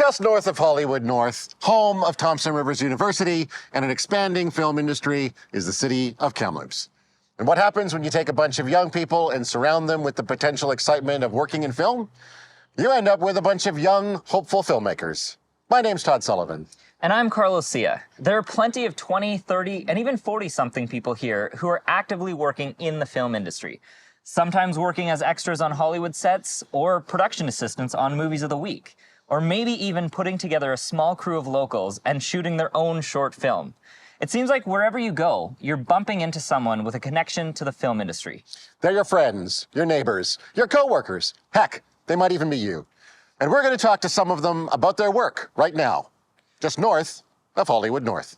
Just north of Hollywood North, home of Thompson Rivers University and an expanding film industry, is the city of Kamloops. And what happens when you take a bunch of young people and surround them with the potential excitement of working in film? You end up with a bunch of young, hopeful filmmakers. My name's Todd Sullivan. And I'm Carlos Sia. There are plenty of 20, 30, and even 40-something people here who are actively working in the film industry. Sometimes working as extras on Hollywood sets, or production assistants on Movies of the Week, or maybe even putting together a small crew of locals and shooting their own short film. It seems like wherever you go, you're bumping into someone with a connection to the film industry. They're your friends, your neighbors, your coworkers. Heck, they might even be you. And we're going to talk to some of them about their work right now, just north of Hollywood North.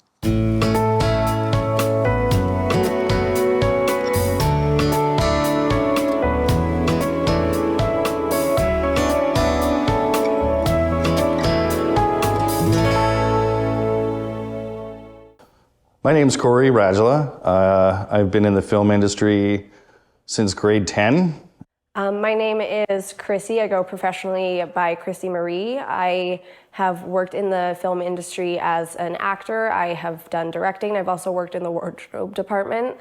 My name's Corey Rajala. I've been in the film industry since grade 10. My name is Chrissy. I go professionally by Chrissy Marie. I have worked in the film industry as an actor. I have done directing. I've also worked in the wardrobe department.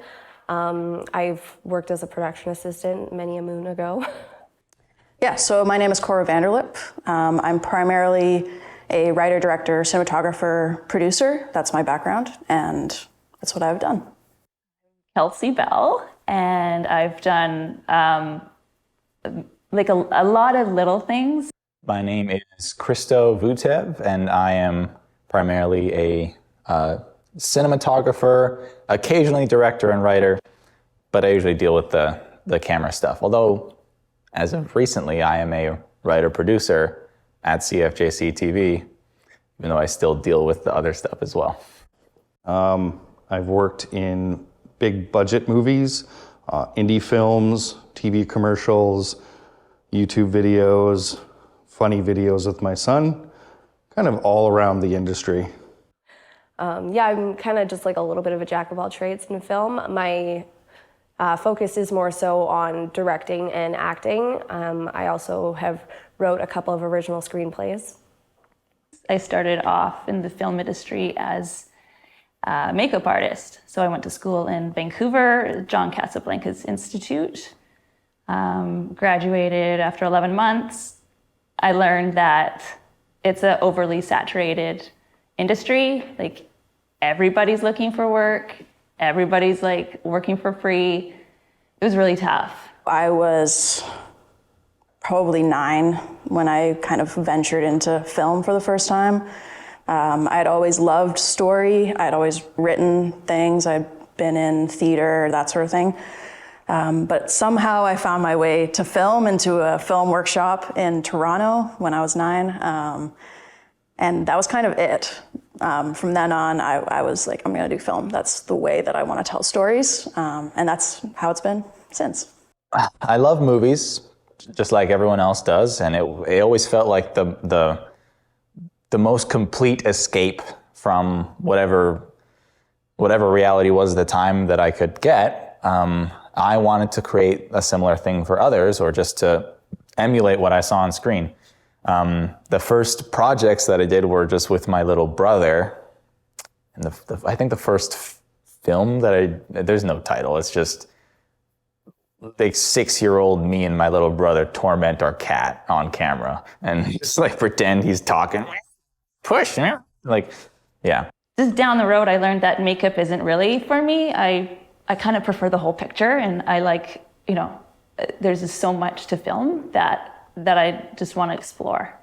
I've worked as a production assistant many a moon ago. Yeah, so my name is Kora Vanderlip. I'm primarily a writer, director, cinematographer, producer. That's my background, and that's what I've done. Kelsey Bell, and I've done like a lot of little things. My name is Christo Vutev, and I am primarily a cinematographer, occasionally director and writer, but I usually deal with the camera stuff. Although, as of recently, I am a writer-producer at CFJC TV, even though I still deal with the other stuff as well. I've worked in big budget movies, indie films, TV commercials, YouTube videos, funny videos with my son, kind of all around the industry. Yeah, I'm kind of just like a little bit of a jack of all trades in film. My focus is more so on directing and acting. I also have wrote a couple of original screenplays. I started off in the film industry as a makeup artist. So I went to school in Vancouver, John Casablancas Institute. Graduated after 11 months. I learned that it's an overly saturated industry. Like, everybody's looking for work. Everybody's like working for free. It was really tough. I was probably 9 when I kind of ventured into film for the first time. I'd always loved story. I'd always written things. I'd been in theater, that sort of thing. But somehow I found my way to film, into a film workshop in Toronto when I was 9. And that was kind of it. From then on, I was like, I'm gonna do film. That's the way that I wanna tell stories. And that's how it's been since. I love movies, just like everyone else does, and it always felt like the most complete escape from whatever reality was at the time that I could get. I wanted to create a similar thing for others, or just to emulate what I saw on screen. The first projects that I did were just with my little brother, and I think the first film that there's no title, it's just like 6-year-old me and my little brother torment our cat on camera and just like pretend he's talking. Push, like, yeah. Just down the road, I learned that makeup isn't really for me. I kind of prefer the whole picture, and I like, there's just so much to film that I just want to explore.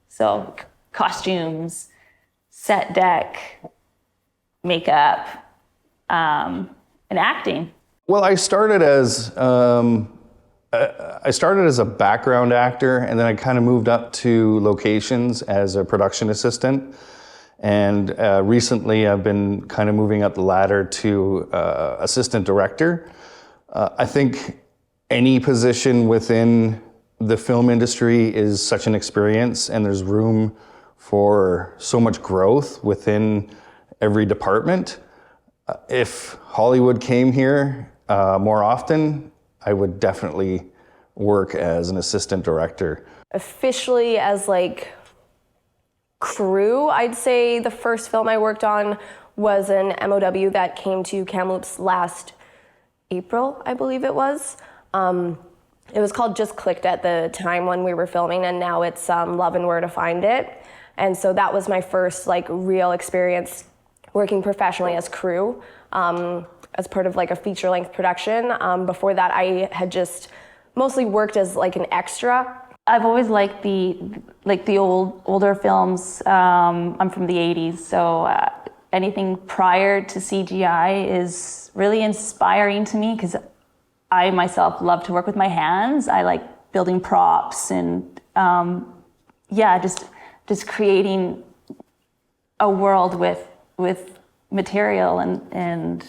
So costumes, set deck, makeup, and acting. Well, I started as a background actor, and then I kind of moved up to locations as a production assistant. And recently I've been kind of moving up the ladder to assistant director. I think any position within the film industry is such an experience, and there's room for so much growth within every department. If Hollywood came here more often, I would definitely work as an assistant director. Officially as like crew, I'd say the first film I worked on was an MOW that came to Kamloops last April, I believe it was. It was called Just Clicked at the time when we were filming, and now it's Love and Where to Find It. And so that was my first like real experience working professionally as crew, as part of like a feature-length production. Before that, I had just mostly worked as like an extra. I've always liked the older films. I'm from the 80s, so anything prior to CGI is really inspiring to me because I myself love to work with my hands. I like building props and just creating a world with material and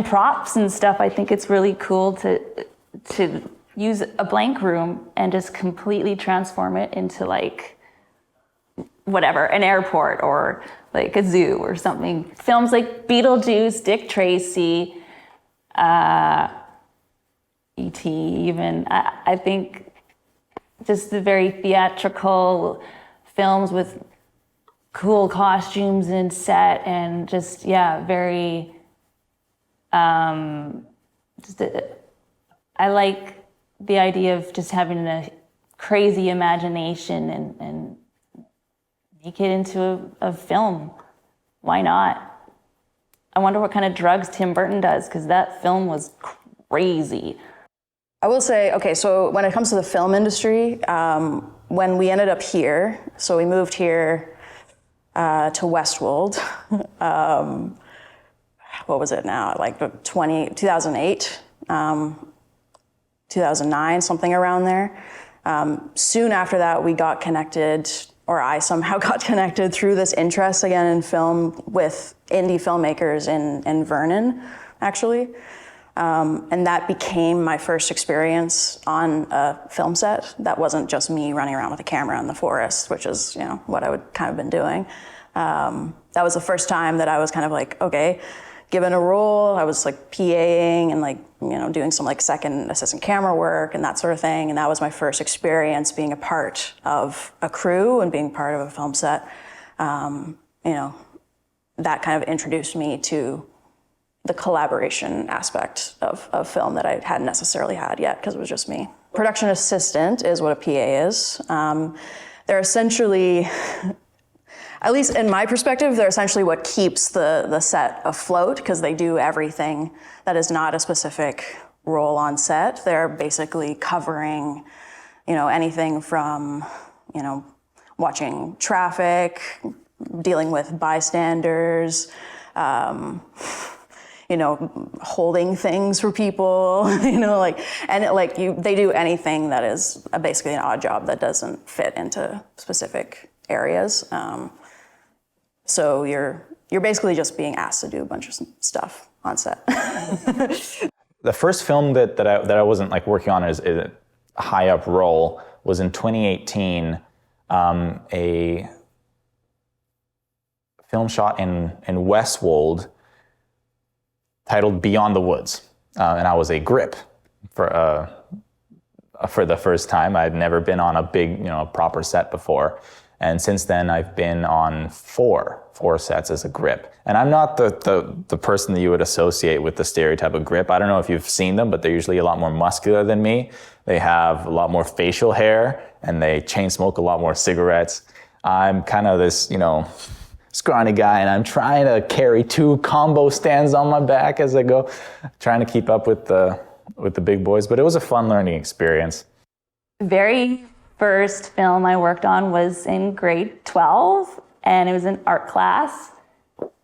props and stuff. I think it's really cool to use a blank room and just completely transform it into like whatever, an airport or like a zoo or something. Films like Beetlejuice, Dick Tracy, E.T. even. I think just the very theatrical films with cool costumes and set and just, very, I like the idea of just having a crazy imagination and make it into a film. Why not? I wonder what kind of drugs Tim Burton does, because that film was crazy. I will say, okay, so when it comes to the film industry, when we ended up here, so we moved here to Westwold, what was it now, like 2008, 2009, something around there. Soon after that, we got connected, or I somehow got connected through this interest again in film with indie filmmakers in Vernon, actually. And that became my first experience on a film set. That wasn't just me running around with a camera in the forest, which is, what I would kind of been doing. That was the first time that I was kind of like, okay, given a role, I was like PAing and like, doing some like second assistant camera work and that sort of thing. And that was my first experience being a part of a crew and being part of a film set. That kind of introduced me to the collaboration aspect of film that I hadn't necessarily had yet because it was just me. Production assistant is what a PA is. They're essentially, at least in my perspective, they're essentially what keeps the set afloat because they do everything that is not a specific role on set. They're basically covering, anything from, watching traffic, dealing with bystanders, holding things for people, they do anything that is basically an odd job that doesn't fit into specific areas. So you're basically just being asked to do a bunch of stuff on set. The first film that I wasn't like working on as a high up role was in 2018, a film shot in Westwold titled Beyond the Woods. And I was a grip for the first time. I'd never been on a big, proper set before. And since then, I've been on four sets as a grip. And I'm not the person that you would associate with the stereotype of grip. I don't know if you've seen them, but they're usually a lot more muscular than me. They have a lot more facial hair, and they chain smoke a lot more cigarettes. I'm kind of this, scrawny guy, and I'm trying to carry 2 combo stands on my back as I go, trying to keep up with the big boys. But it was a fun learning experience. Very first film I worked on was in grade 12, and it was an art class,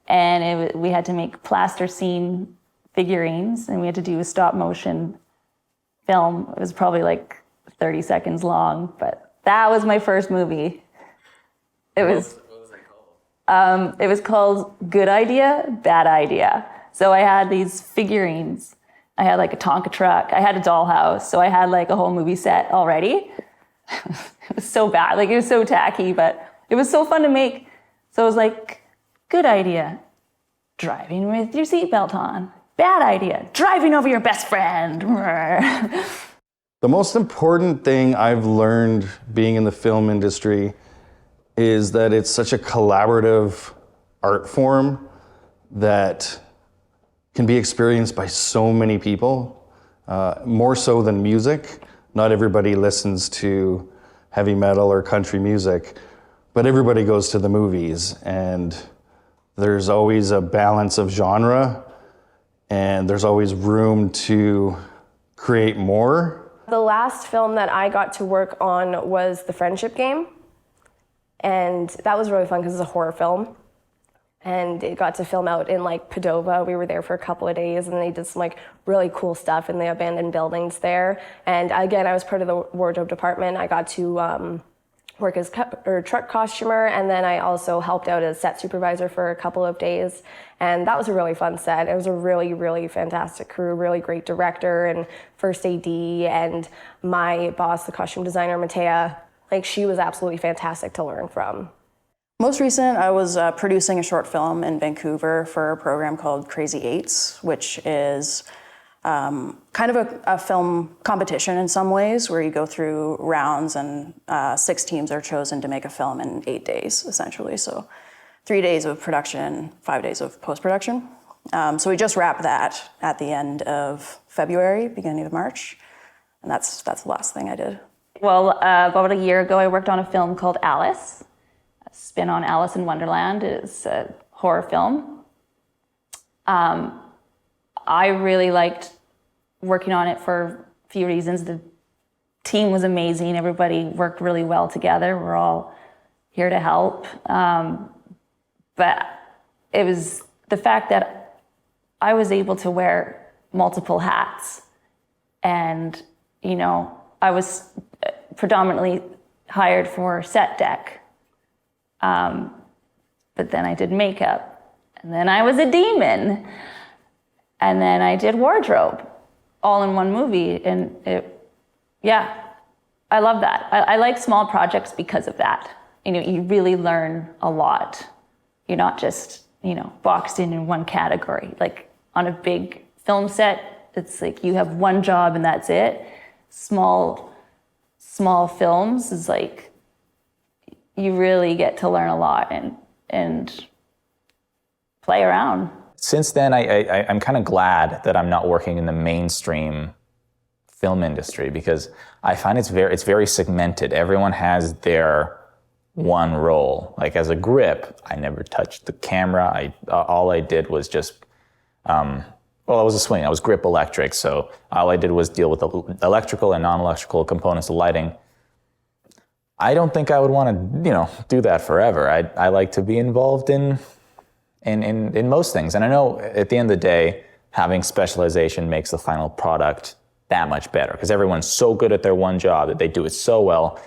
and we had to make plasticine figurines, and we had to do a stop motion film. It was probably like 30 seconds long, but that was my first movie. What was it was called Good Idea, Bad Idea. So I had these figurines. I had like a Tonka truck. I had a dollhouse. So I had like a whole movie set already. It was so bad. Like it was so tacky, but it was so fun to make. So it was like, good idea, driving with your seatbelt on. Bad idea, driving over your best friend. The most important thing I've learned being in the film industry is that it's such a collaborative art form that can be experienced by so many people, more so than music. Not everybody listens to heavy metal or country music, but everybody goes to the movies, and there's always a balance of genre, and there's always room to create more. The last film that I got to work on was The Friendship Game, and that was really fun because it's a horror film. And it got to film out in like Padova. We were there for a couple of days, and they did some like really cool stuff in the abandoned buildings there. And again, I was part of the wardrobe department. I got to work as truck costumer, and then I also helped out as set supervisor for a couple of days. And that was a really fun set. It was a really, really fantastic crew, really great director and first AD, and my boss, the costume designer, Matea, like she was absolutely fantastic to learn from. Most recent, I was producing a short film in Vancouver for a program called Crazy Eights, which is kind of a film competition in some ways, where you go through rounds and 6 teams are chosen to make a film in 8 days, essentially. So 3 days of production, 5 days of post-production. So we just wrapped that at the end of February, beginning of March, and that's the last thing I did. Well, about a year ago, I worked on a film called Alice. Spin on Alice in Wonderland. It's a horror film. I really liked working on it for a few reasons. The team was amazing. Everybody worked really well together. We're all here to help. But it was the fact that I was able to wear multiple hats. And, you know, I was predominantly hired for set deck. But then I did makeup, and then I was a demon, and then I did wardrobe, all in one movie. And I love that. I like small projects because of that. You know, you really learn a lot. You're not just, you know, boxed in one category. Like on a big film set, it's like you have one job and that's it. Small films is like, you really get to learn a lot and play around. Since then, I'm kind of glad that I'm not working in the mainstream film industry, because I find it's very segmented. Everyone has their one role. Like as a grip, I never touched the camera. All I did was just, I was a swing. I was grip electric, so all I did was deal with the electrical and non-electrical components of lighting. I don't think I would want to, do that forever. I like to be involved in most things. And I know at the end of the day, having specialization makes the final product that much better, because everyone's so good at their one job that they do it so well.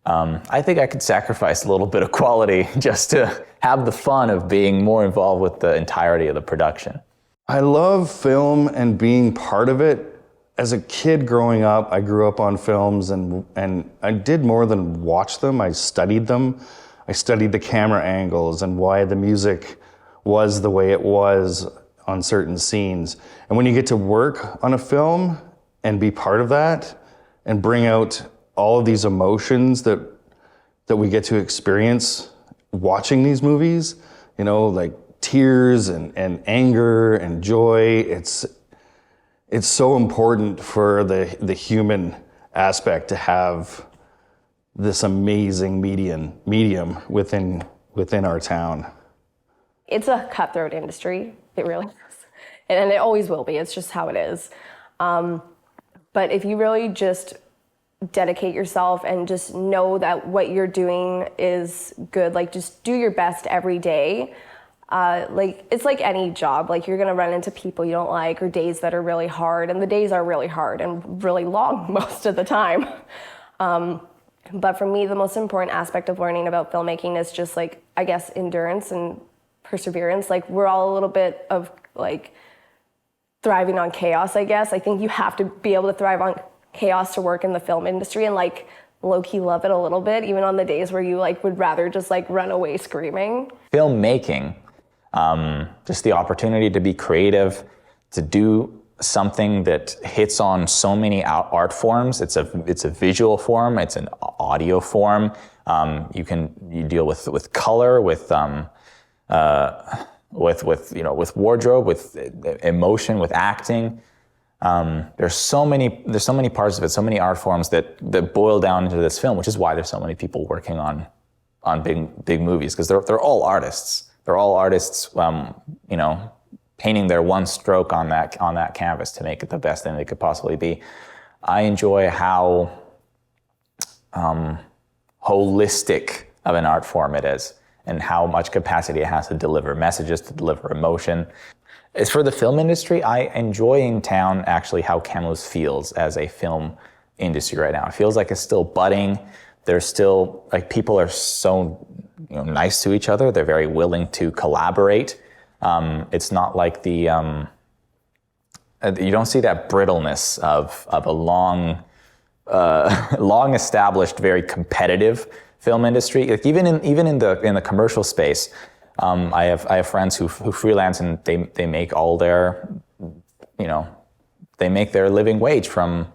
I think I could sacrifice a little bit of quality just to have the fun of being more involved with the entirety of the production. I love film and being part of it. As a kid growing up, I grew up on films, and I did more than watch them. I studied them. I studied the camera angles and why the music was the way it was on certain scenes. And when you get to work on a film and be part of that and bring out all of these emotions that we get to experience watching these movies, like tears and anger and joy, it's so important for the human aspect to have this amazing medium within our town. It's a cutthroat industry. It really is. And it always will be. It's just how it is. But if you really just dedicate yourself and just know that what you're doing is good, like just do your best every day. It's like any job, like you're gonna run into people you don't like, or days that are really hard, and the days are really hard and really long most of the time. But for me, the most important aspect of learning about filmmaking is just like, I guess, endurance and perseverance. Like we're all a little bit of like thriving on chaos, I guess. I think you have to be able to thrive on chaos to work in the film industry and like low-key love it a little bit, even on the days where you like would rather just like run away screaming. Filmmaking, just the opportunity to be creative, to do something that hits on so many art forms. It's a visual form, it's an audio form. You deal with color, with wardrobe, with emotion, with acting. There's so many parts of it, so many art forms that boil down into this film, which is why there's so many people working on big movies, because they're all artists. They're all artists, painting their one stroke on that canvas to make it the best thing they could possibly be. I enjoy how holistic of an art form it is, and how much capacity it has to deliver messages, to deliver emotion. As for the film industry, I enjoy in town actually how Kamloops feels as a film industry right now. It feels like it's still budding. There's still, like, people are so nice to each other. They're very willing to collaborate. It's not like you don't see that brittleness of a long established, very competitive film industry. Like even in the commercial space, I have friends who freelance, and they make all their, they make their living wage from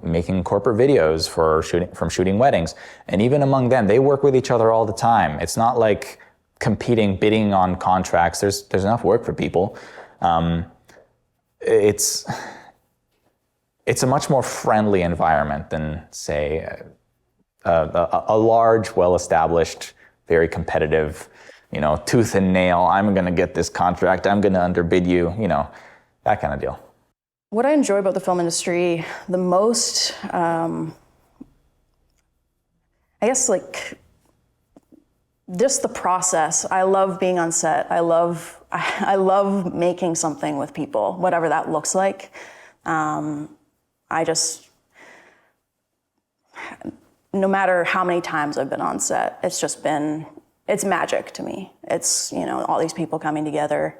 making corporate videos from shooting weddings. And even among them, they work with each other all the time. It's not like bidding on contracts. There's enough work for people. It's a much more friendly environment than, say, a large, well-established, very competitive, tooth and nail, I'm going to get this contract, I'm going to underbid you, that kind of deal. What I enjoy about the film industry the most, I guess, like, just the process. I love being on set. I love making something with people, whatever that looks like. No matter how many times I've been on set, it's magic to me. It's, all these people coming together,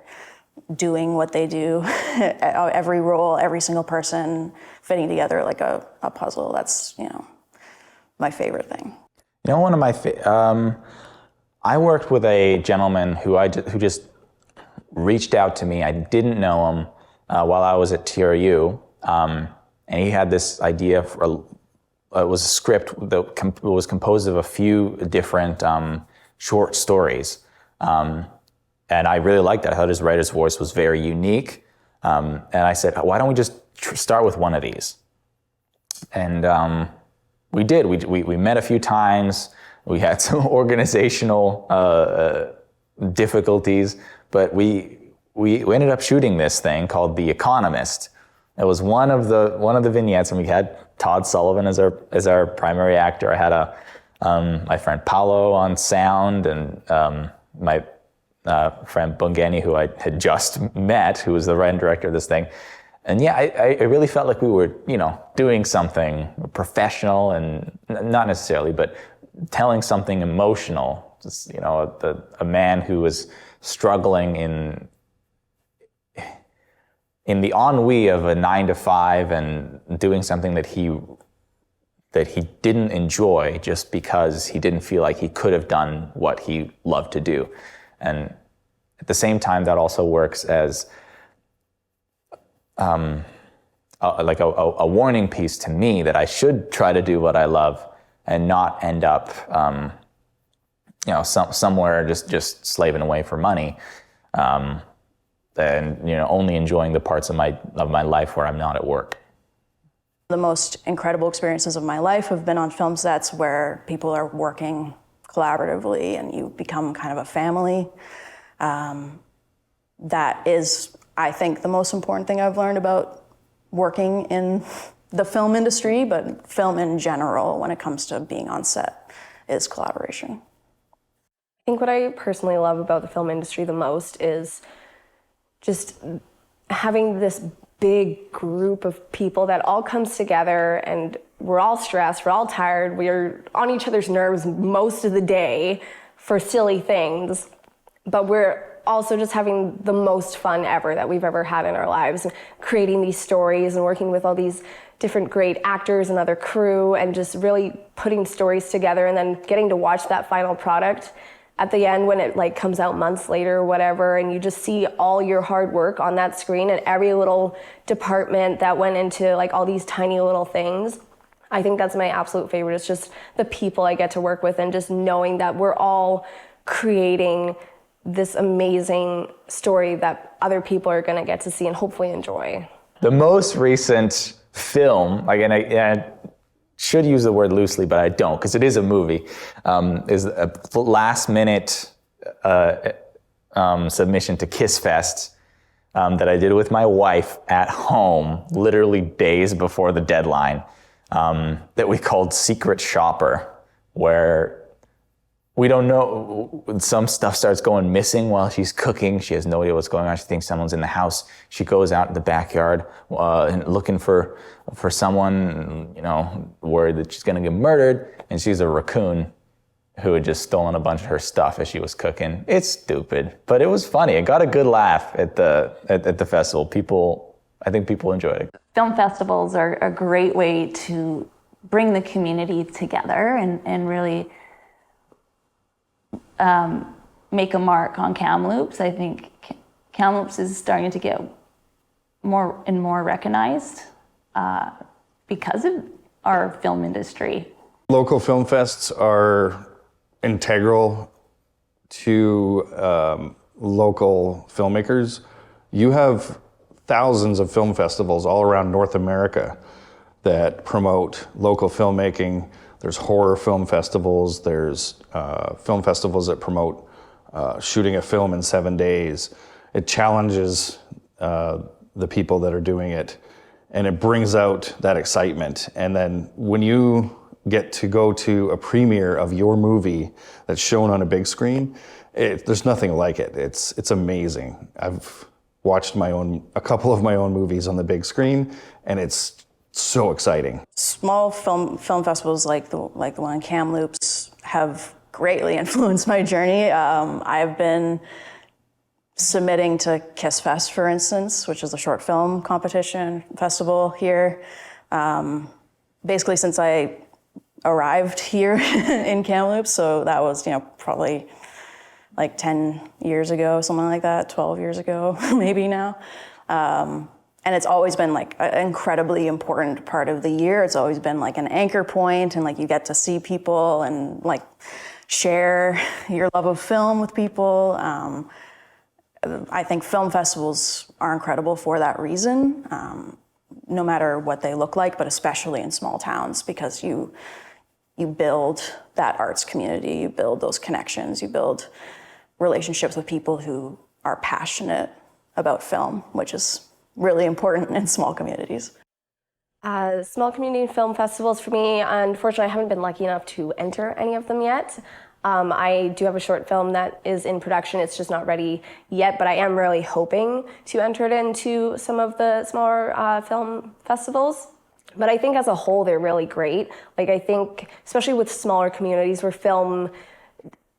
doing what they do, every role, every single person fitting together like a puzzle. That's, my favorite thing. One of my I worked with a gentleman who just reached out to me. I didn't know him while I was at TRU, and he had this idea for it was a script that was composed of a few different short stories, and I really liked that. I thought his writer's voice was very unique, and I said, why don't we just start with one of these? And we did. We met a few times. We had some organizational difficulties, but we ended up shooting this thing called The Economist. It was one of the vignettes, and we had Todd Sullivan as our primary actor. I had my friend Paolo on sound, and my friend Bungani, who I had just met, who was the writer and director of this thing. And yeah, I really felt like we were, doing something professional, and not necessarily, but telling something emotional. Just, a man who was struggling in the ennui of a 9-to-5 and doing something that he didn't enjoy just because he didn't feel like he could have done what he loved to do. And at the same time, that also works as like a warning piece to me that I should try to do what I love and not end up somewhere just slaving away for money, and only enjoying the parts of my life where I'm not at work. The most incredible experiences of my life have been on film sets where people are working collaboratively and you become kind of a family. That is, I think, the most important thing I've learned about working in the film industry, but film in general when it comes to being on set, is collaboration. I think what I personally love about the film industry the most is just having this big group of people that all comes together, and we're all stressed, we're all tired, we're on each other's nerves most of the day for silly things, but we're also just having the most fun ever that we've ever had in our lives, and creating these stories and working with all these different great actors and other crew, and just really putting stories together, and then getting to watch that final product at the end when it comes out months later or whatever, and you just see all your hard work on that screen and every little department that went into all these tiny little things. I think that's my absolute favorite. It's just the people I get to work with and just knowing that we're all creating this amazing story that other people are going to get to see and hopefully enjoy. The most recent film, and I should use the word loosely, but I don't, because it is a movie, is a last-minute submission to Kiss Fest that I did with my wife at home, literally days before the deadline, that we called Secret Shopper, where we don't know, some stuff starts going missing while she's cooking. She has no idea what's going on. She thinks someone's in the house. She goes out in the backyard and looking for someone, worried that she's gonna get murdered, and she's a raccoon who had just stolen a bunch of her stuff as she was cooking. It's stupid, but it was funny. It got a good laugh at the festival. I think people enjoyed it. Film festivals are a great way to bring the community together and really make a mark on Kamloops. I think Kamloops is starting to get more and more recognized because of our film industry. Local film fests are integral to local filmmakers. You have thousands of film festivals all around North America that promote local filmmaking. There's horror film festivals, there's film festivals that promote shooting a film in 7 days. It challenges the people that are doing it, and it brings out that excitement. And then when you get to go to a premiere of your movie that's shown on a big screen, there's nothing like it. It's amazing. I've watched a couple of my own movies on the big screen, and it's so exciting. Small film festivals like the one in Kamloops have greatly influenced my journey. I've been submitting to Kiss Fest, for instance, which is a short film competition festival here, basically since I arrived here in Kamloops. So that was, probably like 10 years ago, something like that, 12 years ago, maybe now. And it's always been like an incredibly important part of the year. It's always been like an anchor point, and like you get to see people and like share your love of film with people. I think film festivals are incredible for that reason, no matter what they look like, but especially in small towns, because you build that arts community, you build those connections, you build relationships with people who are passionate about film, which is really important in small communities. Small community film festivals for me, unfortunately, I haven't been lucky enough to enter any of them yet. I do have a short film that is in production. It's just not ready yet, but I am really hoping to enter it into some of the smaller film festivals. But I think as a whole, they're really great. Like, I think, especially with smaller communities where film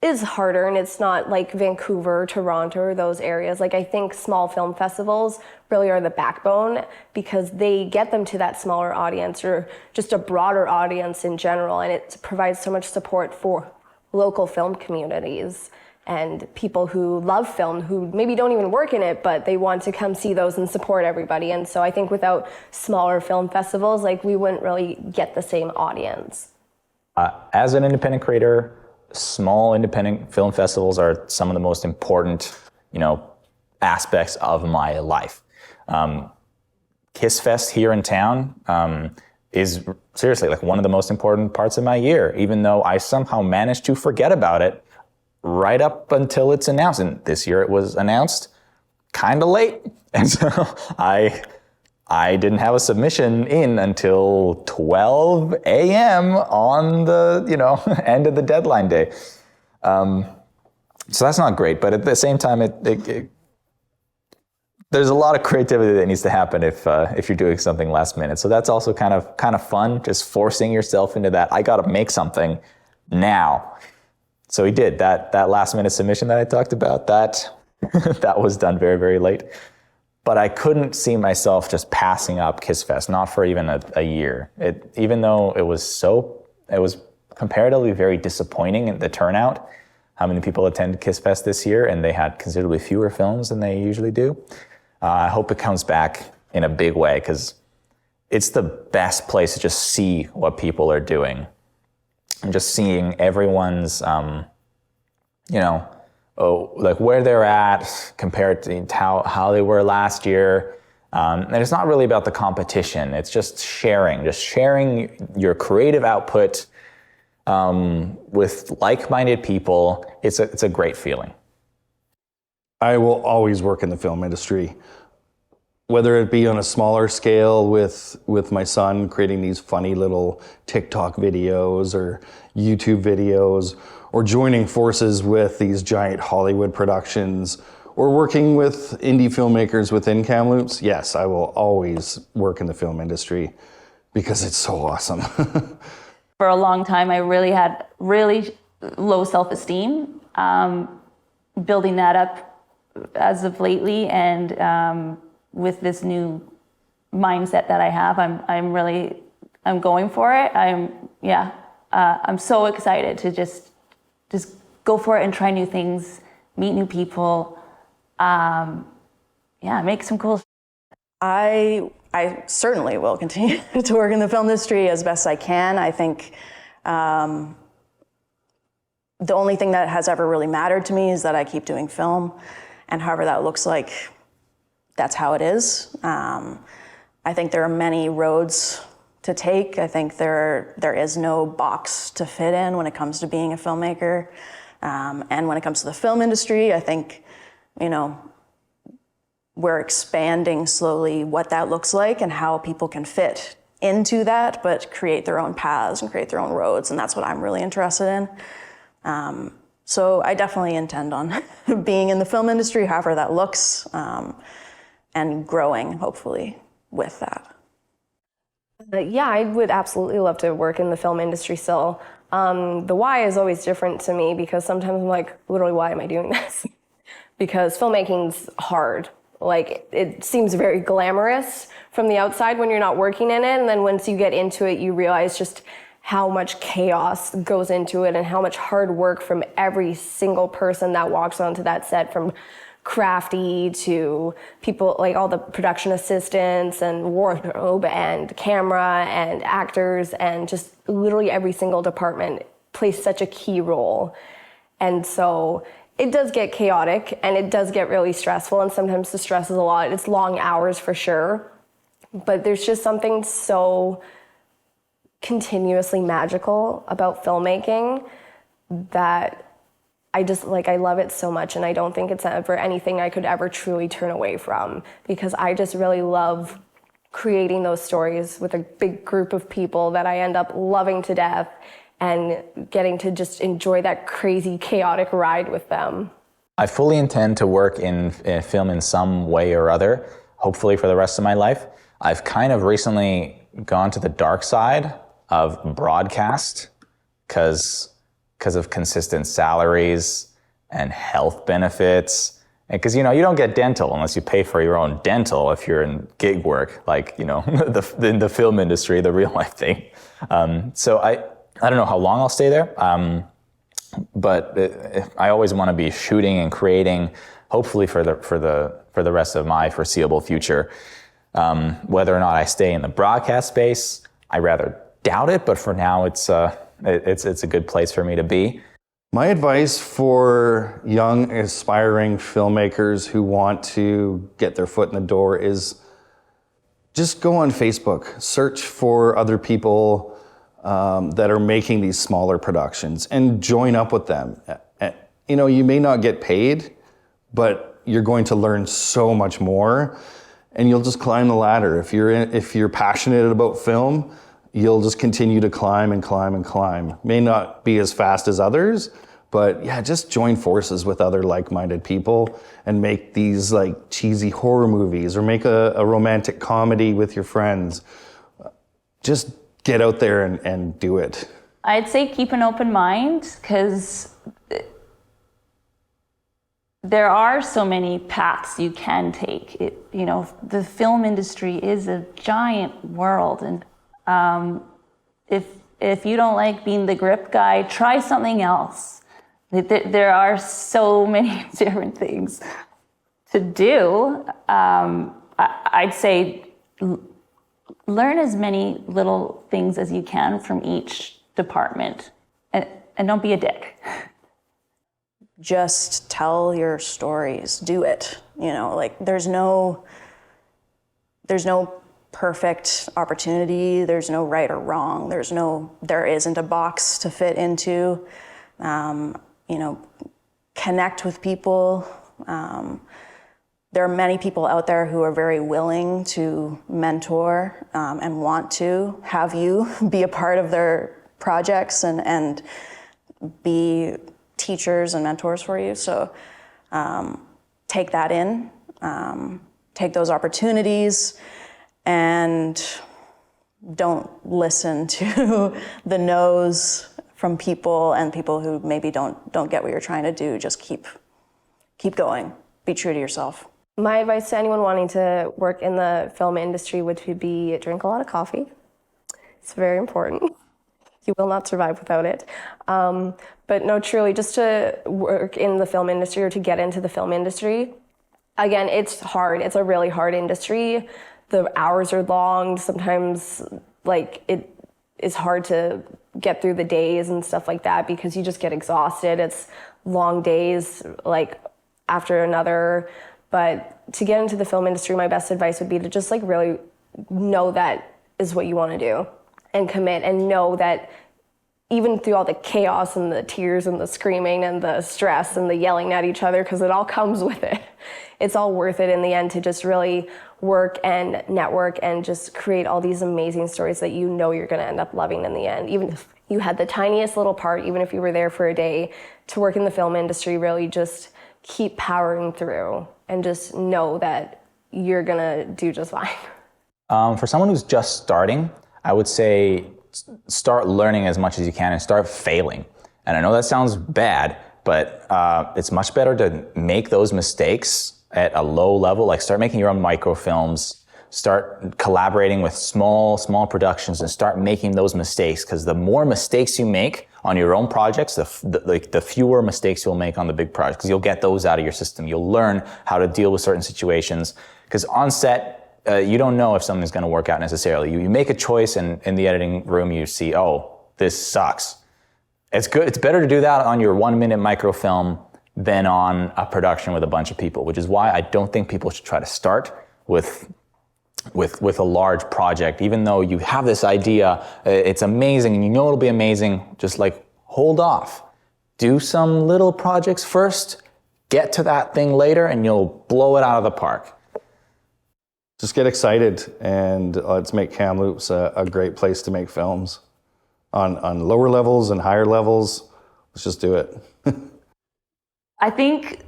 is harder and it's not like Vancouver, Toronto, or those areas. Like, I think small film festivals really are the backbone because they get them to that smaller audience or just a broader audience in general. And it provides so much support for local film communities and people who love film, who maybe don't even work in it, but they want to come see those and support everybody. And so I think without smaller film festivals, like, we wouldn't really get the same audience. As an independent creator, small independent film festivals are some of the most important, aspects of my life. Kiss Fest here in town is seriously like one of the most important parts of my year, even though I somehow managed to forget about it right up until it's announced. And this year it was announced kind of late. And so I didn't have a submission in until 12 a.m. on the, end of the deadline day. So that's not great, but at the same time, there's a lot of creativity that needs to happen if you're doing something last minute. So that's also kind of fun, just forcing yourself into that. I got to make something now. So he did that last minute submission that I talked about. That was done very, very late. But I couldn't see myself just passing up Kiss Fest, not for even a year. Even though it was comparatively very disappointing in the turnout, how many people attended Kiss Fest this year, and they had considerably fewer films than they usually do. I hope it comes back in a big way, because it's the best place to just see what people are doing. And just seeing everyone's, like where they're at compared to how they were last year. And it's not really about the competition. It's just sharing your creative output with like-minded people. It's a great feeling. I will always work in the film industry, whether it be on a smaller scale with my son creating these funny little TikTok videos or YouTube videos, or joining forces with these giant Hollywood productions, or working with indie filmmakers within Kamloops. Yes, I will always work in the film industry because it's so awesome. For a long time, I really had really low self-esteem, building that up as of lately, and with this new mindset that I have, I'm going for it. I'm so excited to just go for it and try new things, meet new people. Make some cool. I certainly will continue to work in the film industry as best I can. I think the only thing that has ever really mattered to me is that I keep doing film, and however that looks like, that's how it is. I think there are many roads to take. I think there is no box to fit in when it comes to being a filmmaker. And when it comes to the film industry, I think, we're expanding slowly what that looks like and how people can fit into that, but create their own paths and create their own roads. And that's what I'm really interested in. So I definitely intend on being in the film industry, however that looks, and growing, hopefully, with that. I would absolutely love to work in the film industry still. The why is always different to me because sometimes I'm like, literally, why am I doing this? Because filmmaking's hard. Like, it seems very glamorous from the outside when you're not working in it. And then once you get into it, you realize just how much chaos goes into it and how much hard work from every single person that walks onto that set, from crafty to people like all the production assistants and wardrobe and camera and actors, and just literally every single department plays such a key role. And so it does get chaotic and it does get really stressful, and sometimes the stress is a lot. It's long hours for sure, but there's just something so continuously magical about filmmaking that I love it so much, and I don't think it's ever anything I could ever truly turn away from, because I just really love creating those stories with a big group of people that I end up loving to death and getting to just enjoy that crazy, chaotic ride with them. I fully intend to work in film in some way or other, hopefully for the rest of my life. I've kind of recently gone to the dark side of broadcast because of consistent salaries and health benefits. And because, you don't get dental unless you pay for your own dental if you're in gig work, like, in the film industry, the real life thing. So I don't know how long I'll stay there, but I always want to be shooting and creating, hopefully for the rest of my foreseeable future. Whether or not I stay in the broadcast space, I rather doubt it, but for now it's a good place for me to be. My advice for young aspiring filmmakers who want to get their foot in the door is just go on Facebook, search for other people that are making these smaller productions and join up with them. You may not get paid, but you're going to learn so much more, and you'll just climb the ladder. If you're passionate about film, you'll just continue to climb and climb and climb. May not be as fast as others, but just join forces with other like-minded people and make these like cheesy horror movies, or make a romantic comedy with your friends. Just get out there and do it. I'd say keep an open mind, because there are so many paths you can take. The film industry is a giant world, and if you don't like being the grip guy, try something else. There are so many different things to do. I'd say learn as many little things as you can from each department, and don't be a dick. Just tell your stories, do it. You know, like there's no perfect opportunity, there's no right or wrong, there isn't a box to fit into. You know, connect with people. There are many people out there who are very willing to mentor and want to have you be a part of their projects and be teachers and mentors for you. So take that in, take those opportunities, and don't listen to the no's from people and people who maybe don't get what you're trying to do. Just keep going. Be true to yourself. My advice to anyone wanting to work in the film industry would be drink a lot of coffee. It's very important. You will not survive without it. But no, truly, just to work in the film industry or to get into the film industry, again, it's hard. It's a really hard industry. The hours are long. Sometimes, like, it is hard to get through the days and stuff like that because you just get exhausted. It's long days, like, after another. But to get into the film industry, my best advice would be to just, like, really know that is what you want to do and commit, and know that even through all the chaos and the tears and the screaming and the stress and the yelling at each other, because it all comes with it, it's all worth it in the end to just really work and network and just create all these amazing stories that you know you're going to end up loving in the end. Even if you had the tiniest little part, even if you were there for a day, to work in the film industry, really just keep powering through and just know that you're going to do just fine. For someone who's just starting, I would say start learning as much as you can and start failing. And I know that sounds bad, but it's much better to make those mistakes at a low level, like start making your own microfilms, start collaborating with small productions and start making those mistakes, because the more mistakes you make on your own projects, the fewer mistakes you'll make on the big projects, because you'll get those out of your system. You'll learn how to deal with certain situations, because on set, you don't know if something's going to work out necessarily. You make a choice and in the editing room you see, oh, this sucks. It's good. It's better to do that on your 1-minute microfilm than on a production with a bunch of people, which is why I don't think people should try to start with a large project. Even though you have this idea, it's amazing and you know it'll be amazing, just like hold off. Do some little projects first, get to that thing later, and you'll blow it out of the park. Just get excited and let's make Kamloops a great place to make films. On lower levels and higher levels, let's just do it. I think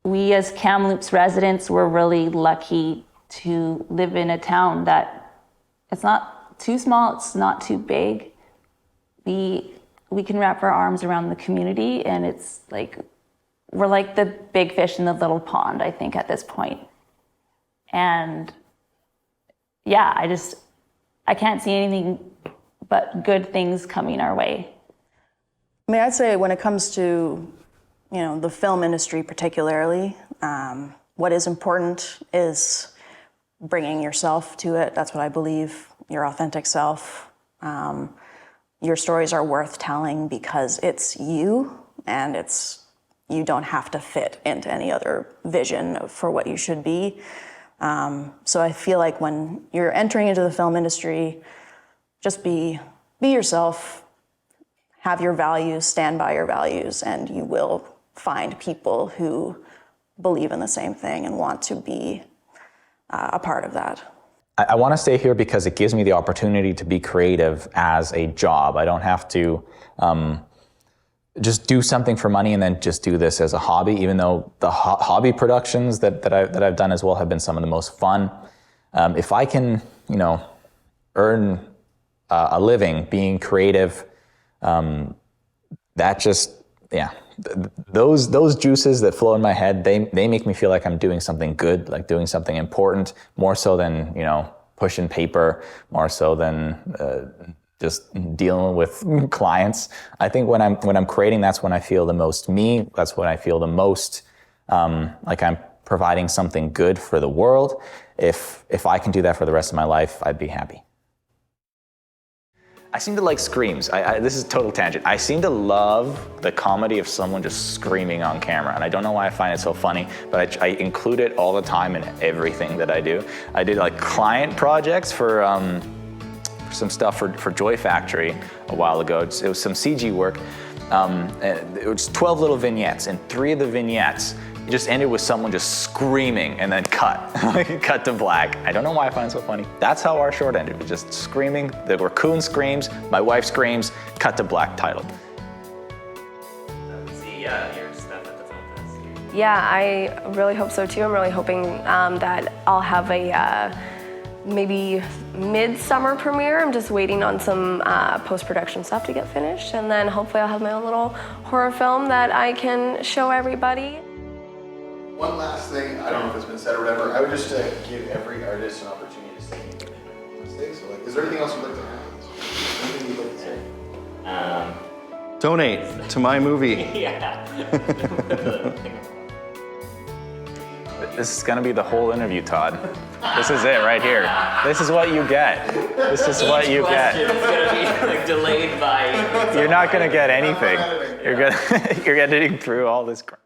we as Kamloops residents were really lucky to live in a town that it's not too small, it's not too big. We can wrap our arms around the community, and it's like we're like the big fish in the little pond, I think, at this point. And yeah, I can't see anything but good things coming our way. I mean, I'd say when it comes to, the film industry particularly, what is important is bringing yourself to it. That's what I believe, your authentic self. Your stories are worth telling because it's you, and you don't have to fit into any other vision for what you should be. So I feel like when you're entering into the film industry, just be yourself, have your values, stand by your values, and you will find people who believe in the same thing and want to be a part of that. I want to stay here because it gives me the opportunity to be creative as a job. I don't have to just do something for money and then just do this as a hobby, even though the hobby productions that I've done as well have been some of the most fun. If I can, earn a living being creative, those juices that flow in my head, they make me feel like I'm doing something good, like doing something important, more so than, pushing paper, more so than just dealing with clients. I think when I'm creating, that's when I feel the most me. That's when I feel the most like I'm providing something good for the world. if I can do that for the rest of my life, I'd be happy. I seem to like screams. This is a total tangent. I seem to love the comedy of someone just screaming on camera, and I don't know why I find it so funny, but I include it all the time in everything that I do. I did like client projects for some stuff for Joy Factory a while ago. It was some CG work. It was 12 little vignettes, and 3 of the vignettes it just ended with someone just screaming and then cut, cut to black. I don't know why I find it so funny. That's how our short ended, with just screaming. The raccoon screams, my wife screams, cut to black, titled. See your stuff at the film fest. Yeah, I really hope so too. I'm really hoping that I'll have a maybe mid-summer premiere. I'm just waiting on some post-production stuff to get finished, and then hopefully I'll have my own little horror film that I can show everybody. One last thing, I don't know if it's been said or whatever, I would just give every artist an opportunity to say anything. So, like, is there anything else you'd like to add? Anything you'd like to say? Donate to my movie. Yeah. This is gonna be the whole interview, Todd. This is it right here. This is what you get. This is what you get. It's gonna be like delayed by. You're not gonna get anything. You're editing through all this crap.